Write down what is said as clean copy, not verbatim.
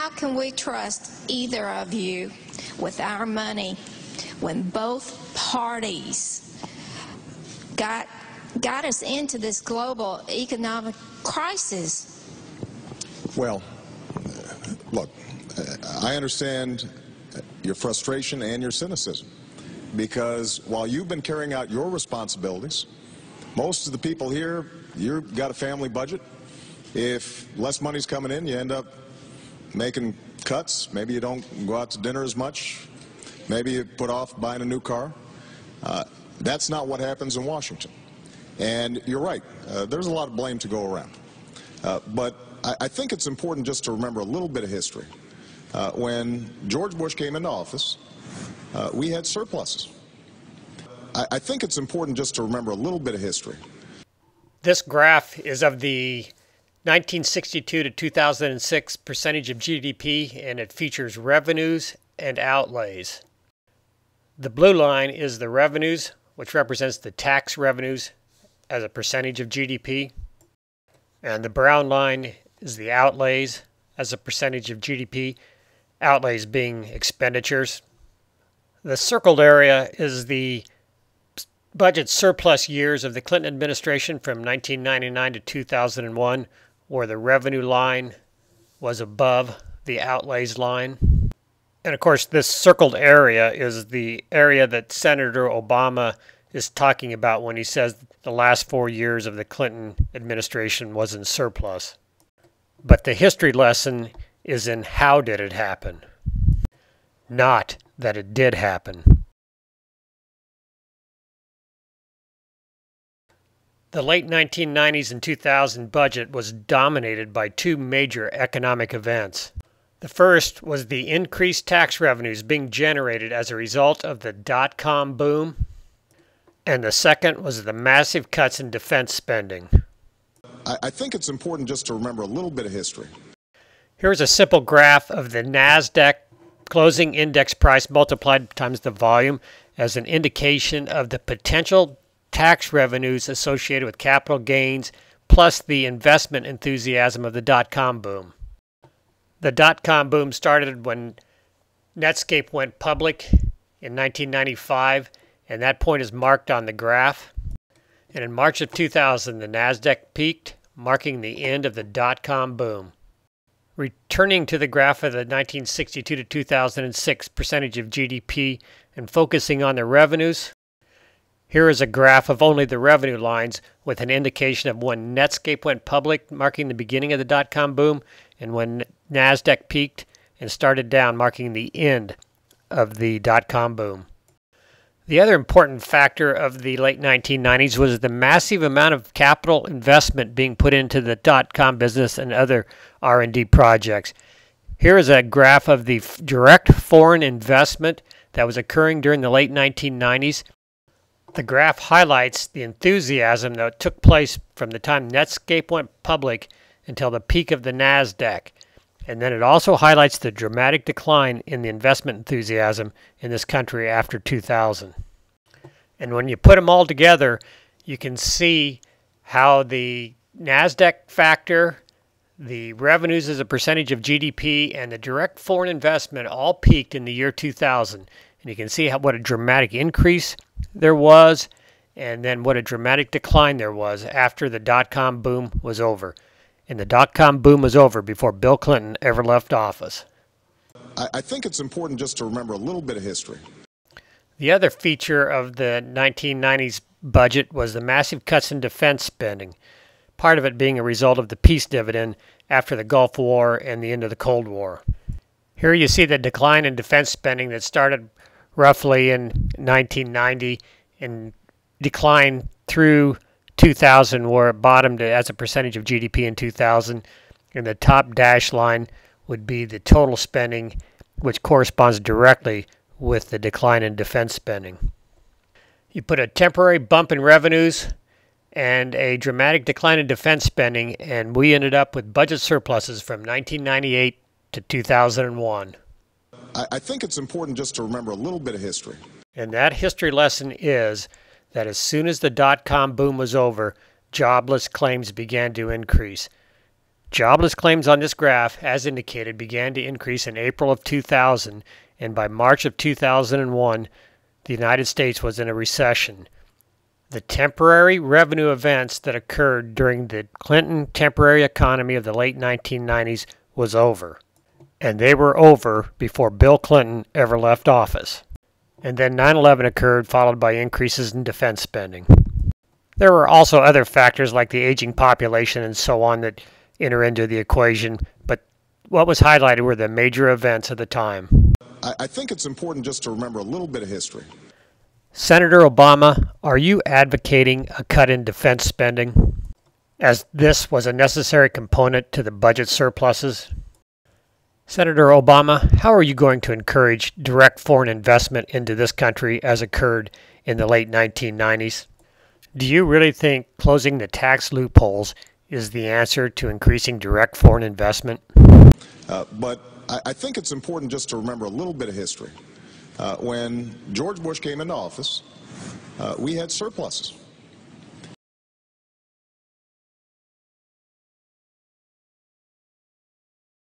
How can we trust either of you with our money when both parties got us into this global economic crisis? Well, look, I understand your frustration and your cynicism, because while you've been carrying out your responsibilities, most of the people here, you've got a family budget. If less money's coming in, you end up making cuts. Maybe you don't go out to dinner as much. Maybe you put off buying a new car. That's not what happens in Washington. And you're right, there's a lot of blame to go around. But I think it's important just to remember a little bit of history. When George Bush came into office, we had surpluses. I think it's important just to remember a little bit of history. This graph is of the 1962 to 2006 percentage of GDP, and it features revenues and outlays. The blue line is the revenues, which represents the tax revenues as a percentage of GDP. And the brown line is the outlays as a percentage of GDP, outlays being expenditures. The circled area is the budget surplus years of the Clinton administration from 1999 to 2001, where the revenue line was above the outlays line. And of course, this circled area is the area that Senator Obama is talking about when he says the last 4 years of the Clinton administration was in surplus. But the history lesson is in how did it happen, not that it did happen. The late 1990s and 2000 budget was dominated by two major economic events. The first was the increased tax revenues being generated as a result of the dot-com boom, and the second was the massive cuts in defense spending. I think it's important just to remember a little bit of history. Here's a simple graph of the NASDAQ closing index price multiplied times the volume as an indication of the potential tax revenues associated with capital gains plus the investment enthusiasm of the dot-com boom. The dot-com boom started when Netscape went public in 1995, and that point is marked on the graph. And in March of 2000, the NASDAQ peaked, marking the end of the dot-com boom. Returning to the graph of the 1962 to 2006 percentage of GDP and focusing on the revenues, here is a graph of only the revenue lines with an indication of when Netscape went public, marking the beginning of the dot-com boom, and when NASDAQ peaked and started down, marking the end of the dot-com boom. The other important factor of the late 1990s was the massive amount of capital investment being put into the dot-com business and other R&D projects. Here is a graph of the direct foreign investment that was occurring during the late 1990s. The graph highlights the enthusiasm that took place from the time Netscape went public until the peak of the NASDAQ. And then it also highlights the dramatic decline in the investment enthusiasm in this country after 2000. And when you put them all together, you can see how the NASDAQ factor, the revenues as a percentage of GDP, and the direct foreign investment all peaked in the year 2000. And you can see what a dramatic increase there was, and then what a dramatic decline there was after the dot-com boom was over. And the dot-com boom was over before Bill Clinton ever left office. I think it's important just to remember a little bit of history. The other feature of the 1990s budget was the massive cuts in defense spending, part of it being a result of the peace dividend after the Gulf War and the end of the Cold War. Here you see the decline in defense spending that started roughly in 1990 and declined through 2000, where it bottomed as a percentage of GDP in 2000. And the top dash line would be the total spending, which corresponds directly with the decline in defense spending. You put a temporary bump in revenues and a dramatic decline in defense spending, and we ended up with budget surpluses from 1998 to 2001. I think it's important just to remember a little bit of history. And that history lesson is that as soon as the dot-com boom was over, jobless claims began to increase. Jobless claims on this graph, as indicated, began to increase in April of 2000, and by March of 2001, the United States was in a recession. The temporary revenue events that occurred during the Clinton temporary economy of the late 1990s was over. And they were over before Bill Clinton ever left office. And then 9/11 occurred, followed by increases in defense spending. There were also other factors like the aging population and so on that enter into the equation, but what was highlighted were the major events of the time. I think it's important just to remember a little bit of history. Senator Obama, are you advocating a cut in defense spending, as this was a necessary component to the budget surpluses? Senator Obama, how are you going to encourage direct foreign investment into this country as occurred in the late 1990s? Do you really think closing the tax loopholes is the answer to increasing direct foreign investment? But I think it's important just to remember a little bit of history. When George Bush came into office, we had surpluses.